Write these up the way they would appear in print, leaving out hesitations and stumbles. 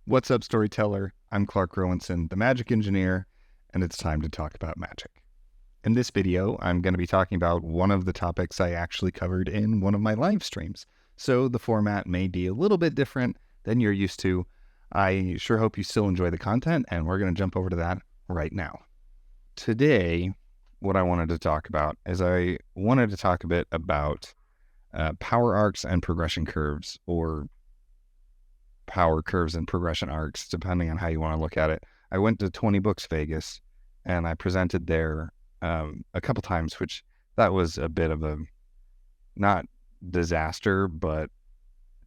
What's up, storyteller? I'm Clark Rowanson, the Magic Engineer, and it's time to talk about magic. In this video, I'm going to be talking about one of the topics I actually covered in one of my live streams, so the format may be a little bit different than you're used to. I sure hope you still enjoy the content, and we're going to jump over to that right now. Today, what I wanted to talk about is I wanted to talk a bit about power arcs and progression curves, or power curves and progression arcs, depending on how you want to look at it. I went to 20 Books Vegas, and I presented there a couple times, which that was a bit of a, not disaster, but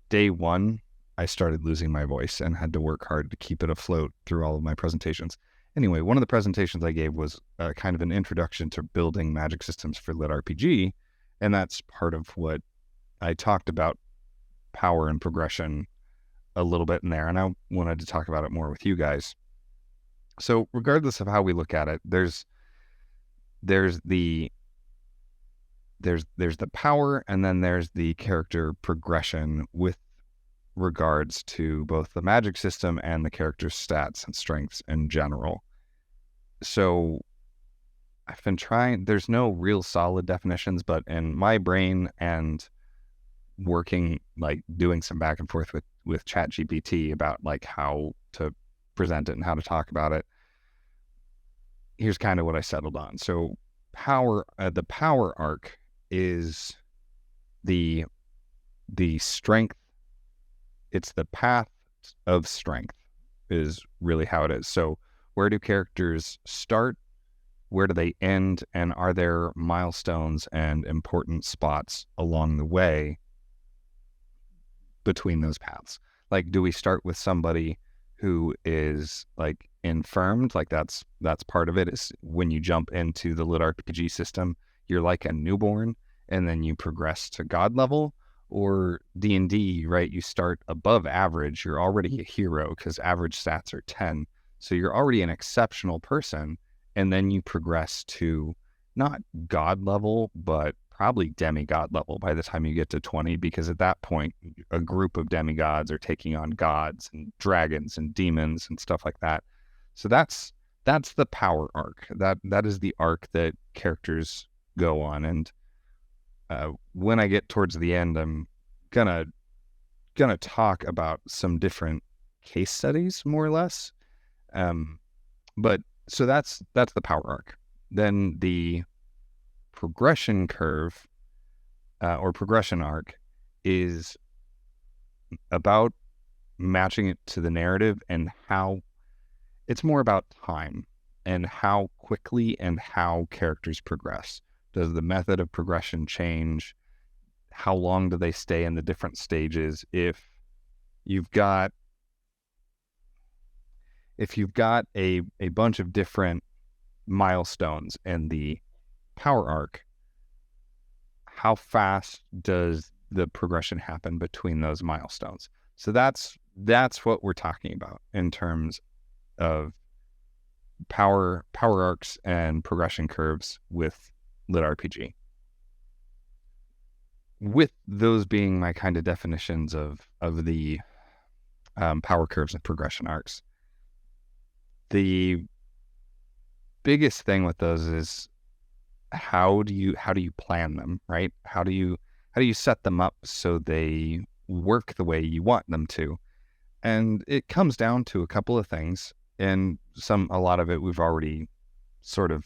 day one, I started losing my voice and had to work hard to keep it afloat through all of my presentations. Anyway, one of the presentations I gave was kind of an introduction to building magic systems for LitRPG, and that's part of what I talked about power and progression a little bit in there, and I wanted to talk about it more with you guys. So regardless of how we look at it, there's the power, and then there's the character progression with regards to both the magic system and the character's stats and strengths in general. So I've been trying, there's no real solid definitions, but in my brain and working, like doing some back and forth with ChatGPT about like how to present it and how to talk about it, here's kind of what I settled on. So the power arc is the strength. It's the path of strength is really how it is. So where do characters start? Where do they end? And are there milestones and important spots along the way between those paths? Like, do we start with somebody who is like infirmed? Like that's part of it, is when you jump into the LitRPG system, you're like a newborn and then you progress to God level. Or D&D, right? You start above average, you're already a hero because average stats are 10. So you're already an exceptional person. And then you progress to not God level, but probably demigod level by the time you get to 20, because at that point, a group of demigods are taking on gods and dragons and demons and stuff like that. So that's the power arc. That is the arc that characters go on. And when I get towards the end, I'm gonna talk about some different case studies, more or less. But so that's the power arc. Then the progression curve or progression arc is about matching it to the narrative, and how it's more about time and how quickly and how characters progress. Does the method of progression change? How long do they stay in the different stages? If you've got a bunch of different milestones in the power arc, how fast does the progression happen between those milestones? So that's what we're talking about in terms of power arcs and progression curves with LitRPG. With those being my kind of definitions of the power curves and progression arcs, the biggest thing with those is how do you plan them, right? How do you set them up so they work the way you want them to? And it comes down to a couple of things, and a lot of it we've already sort of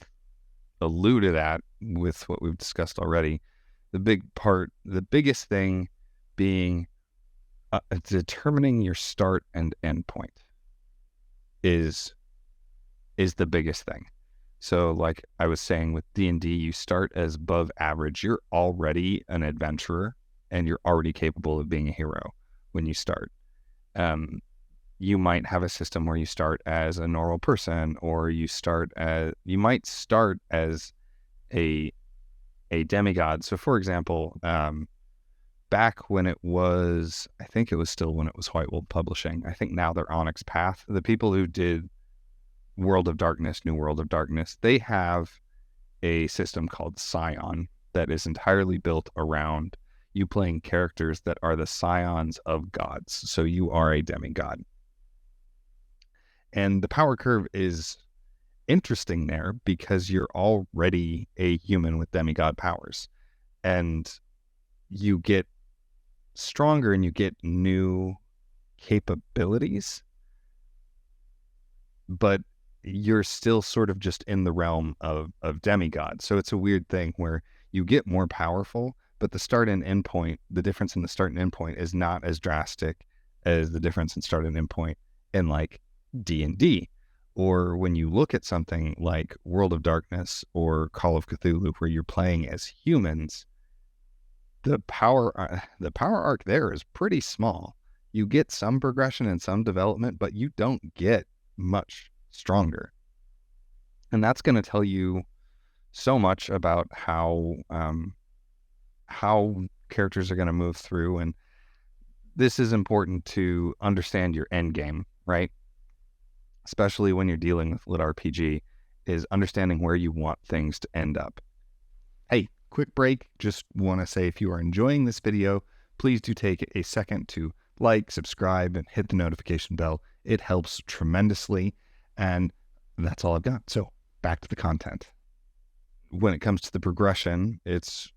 alluded at with what we've discussed already. The biggest thing being determining your start and end point is the biggest thing. So like I was saying with D&D, you start as above average. You're already an adventurer and you're already capable of being a hero when you start. You might have a system where you start as a normal person, or you might start as a demigod. So for example, back when it was, I think it was still when it was White Wolf Publishing, I think now they're Onyx Path, the people who did World of Darkness, New World of Darkness, they have a system called Scion that is entirely built around you playing characters that are the scions of gods. So you are a demigod. And the power curve is interesting there because you're already a human with demigod powers, and you get stronger and you get new capabilities, but you're still sort of just in the realm of demigod. So it's a weird thing where you get more powerful, but the start and end point, the difference in the start and end point is not as drastic as the difference in start and end point in like D&D. Or when you look at something like World of Darkness or Call of Cthulhu, where you're playing as humans, the power arc there is pretty small. You get some progression and some development, but you don't get much stronger. And that's going to tell you so much about how characters are going to move through. And this is important to understand your end game, right? Especially when you're dealing with LitRPG, is understanding where you want things to end up. Hey, quick break. Just want to say, if you are enjoying this video, please do take a second to like, subscribe, and hit the notification bell. It helps tremendously. And that's all I've got. So back to the content. When it comes to the progression, it's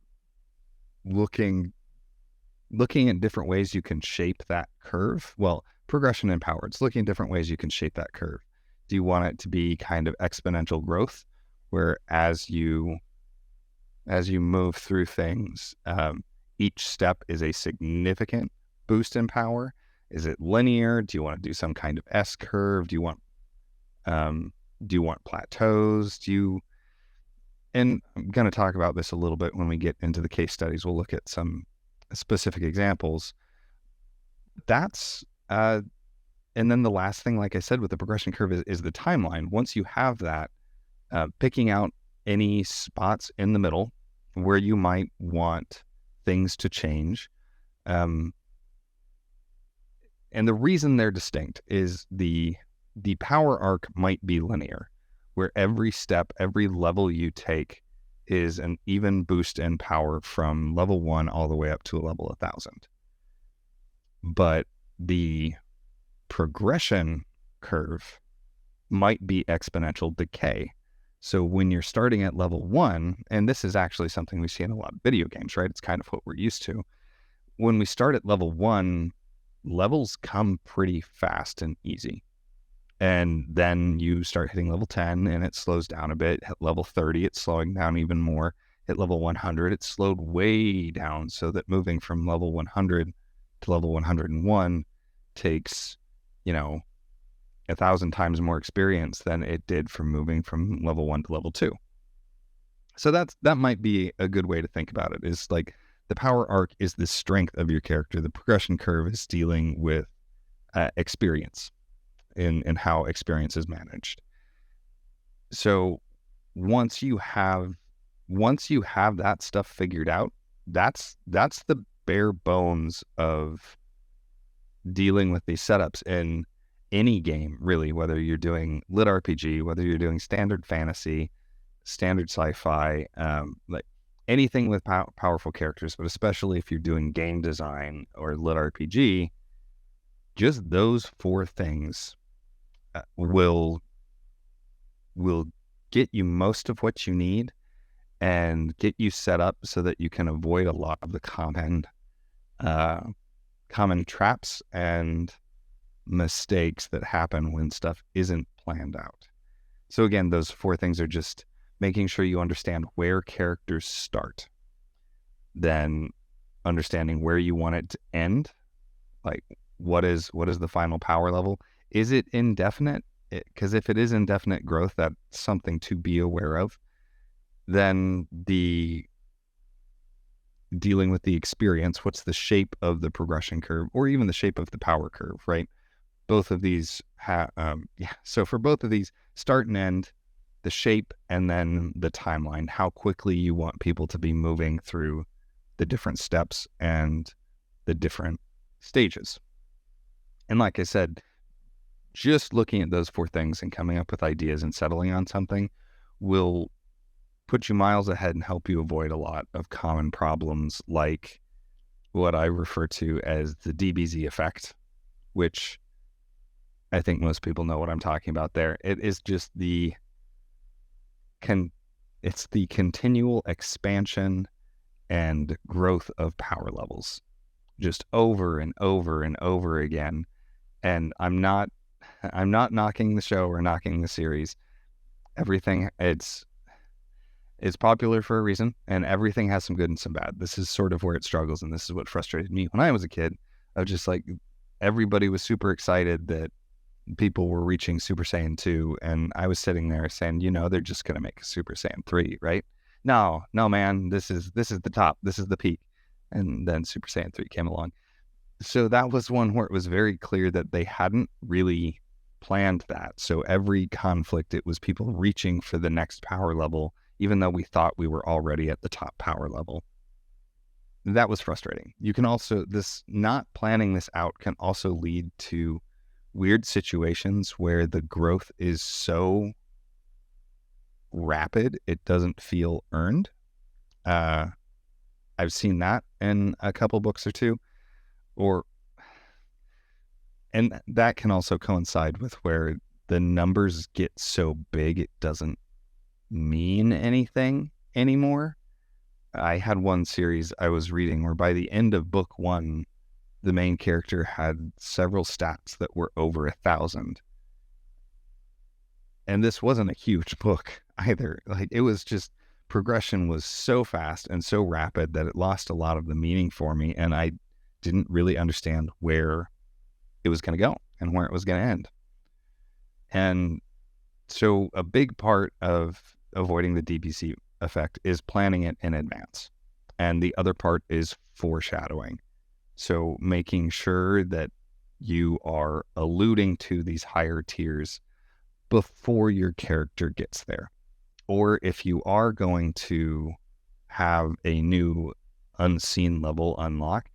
looking at different ways you can shape that curve. Well, progression and power, it's looking at different ways you can shape that curve. Do you want it to be kind of exponential growth, where as you move through things, each step is a significant boost in power? Is it linear? Do you want to do some kind of S curve? Do you want plateaus? And I'm going to talk about this a little bit when we get into the case studies. We'll look at some specific examples. That's and then the last thing, like I said, with the progression curve is the timeline. Once you have that, picking out any spots in the middle where you might want things to change. And the reason they're distinct is the power arc might be linear, where every step, every level you take is an even boost in power from level 1 all the way up to a level 1,000. But the progression curve might be exponential decay. So when you're starting at level 1, and this is actually something we see in a lot of video games, right? It's kind of what we're used to. When we start at level 1, levels come pretty fast and easy. And then you start hitting level 10 and it slows down a bit. At level 30, it's slowing down even more. At level 100, it's slowed way down, so that moving from level 100 to level 101 takes, 1,000 times more experience than it did from moving from level 1 to level 2. So that might be a good way to think about it, is like the power arc is the strength of your character. The progression curve is dealing with experience in how experience is managed. So once you have that stuff figured out, that's the bare bones of dealing with these setups in any game, really, whether you're doing LitRPG, whether you're doing standard fantasy, standard sci-fi, like anything with powerful characters, but especially if you're doing game design or LitRPG, just those 4 things will get you most of what you need and get you set up so that you can avoid a lot of the common traps and mistakes that happen when stuff isn't planned out. So again, those 4 things are just making sure you understand where characters start, then understanding where you want it to end, like what is the final power level. Is it indefinite? Because if it is indefinite growth, that's something to be aware of. Then dealing with the experience, what's the shape of the progression curve, or even the shape of the power curve, right? Both of these so for both of these, start and end, the shape, and then the timeline, how quickly you want people to be moving through the different steps and the different stages. And like I said, just looking at those 4 things and coming up with ideas and settling on something will put you miles ahead and help you avoid a lot of common problems, like what I refer to as the DBZ effect, which I think most people know what I'm talking about there. It is just it's the continual expansion and growth of power levels, just over and over and over again. And I'm not knocking the show or knocking the series. Everything it's popular for a reason, and everything has some good and some bad. This is sort of where it struggles, and this is what frustrated me when I was a kid. I was just like, everybody was super excited that people were reaching Super Saiyan 2, and I was sitting there saying, they're just going to make a Super Saiyan 3, right? No, man, this is the top. This is the peak. And then Super Saiyan 3 came along. So that was one where it was very clear that they hadn't really planned that. So every conflict, it was people reaching for the next power level, even though we thought we were already at the top power level. That was frustrating. You can also, not planning this out can also lead to weird situations where the growth is so rapid, it doesn't feel earned. I've seen that in a couple books or two, and that can also coincide with where the numbers get so big, it doesn't mean anything anymore. I had one series I was reading where by the end of book 1, the main character had several stats that were over 1,000. And this wasn't a huge book either. Like, it was just, progression was so fast and so rapid that it lost a lot of the meaning for me. And I didn't really understand where it was going to go and where it was going to end. And so a big part of avoiding the DBC effect is planning it in advance. And the other part is foreshadowing. So making sure that you are alluding to these higher tiers before your character gets there. Or if you are going to have a new unseen level unlock,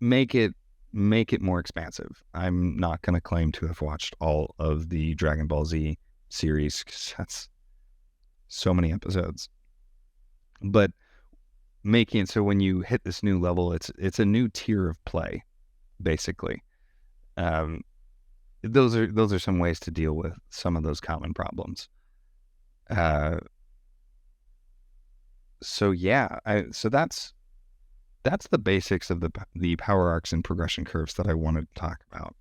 make it more expansive. I'm not going to claim to have watched all of the Dragon Ball Z series, because that's so many episodes. But making it so when you hit this new level, it's a new tier of play, basically. Those are some ways to deal with some of those common problems. So that's the basics of the power arcs and progression curves that I wanted to talk about.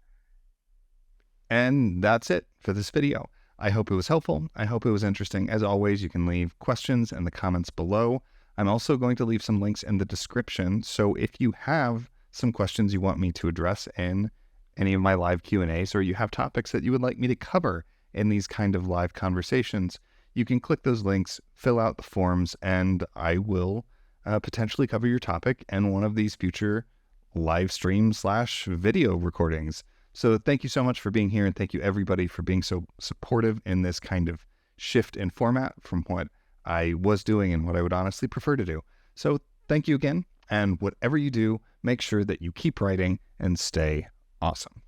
And that's it for this video. I hope it was helpful. I hope it was interesting. As always, you can leave questions in the comments below. I'm also going to leave some links in the description. So if you have some questions you want me to address in any of my live Q&As, or you have topics that you would like me to cover in these kind of live conversations, you can click those links, fill out the forms, and I will potentially cover your topic in one of these future live stream/video recordings. So thank you so much for being here, and thank you everybody for being so supportive in this kind of shift in format from what I was doing and what I would honestly prefer to do. So thank you again, and whatever you do, make sure that you keep writing and stay awesome.